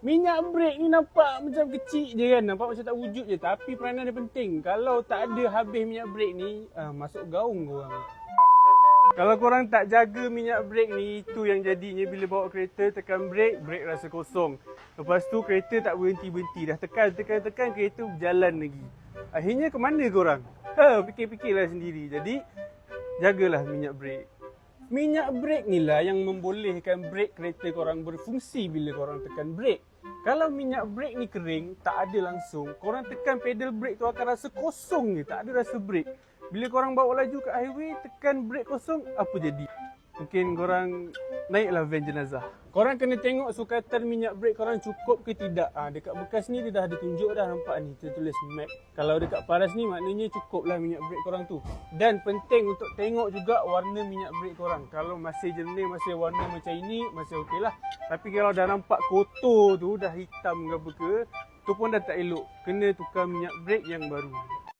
Minyak brake ni nampak macam kecil je kan, nampak macam tak wujud je, tapi peranan dia penting. Kalau tak ada habis minyak brake ni, masuk gaung korang. Kalau korang tak jaga minyak brake ni, itu yang jadinya bila bawa kereta tekan brake, brake rasa kosong. Lepas tu kereta tak berhenti-berhenti, dah tekan, kereta berjalan lagi. Akhirnya ke mana korang? Fikir-fikirlah sendiri. Jadi, jagalah minyak brake. Minyak brake ni lah yang membolehkan brake kereta korang berfungsi bila korang tekan brake. Kalau minyak brake ni kering, tak ada langsung, korang tekan pedal brake tu akan rasa kosong je, tak ada rasa brake. Bila korang bawa laju kat highway, tekan brake kosong, apa jadi? Mungkin korang naiklah van jenazah. Korang kena tengok sukatan minyak brake korang cukup ke tidak. Dekat bekas ni dia dah ada tunjuk dah, nampak ni, tertulis MAC. Kalau dekat paras ni maknanya cukuplah minyak brake korang tu. Dan penting untuk tengok juga warna minyak brake korang. Kalau masih jernih, masih warna macam ini, masih okey lah. Tapi kalau dah nampak kotor tu, dah hitam ke apa ke, tu pun dah tak elok. Kena tukar minyak brake yang baru.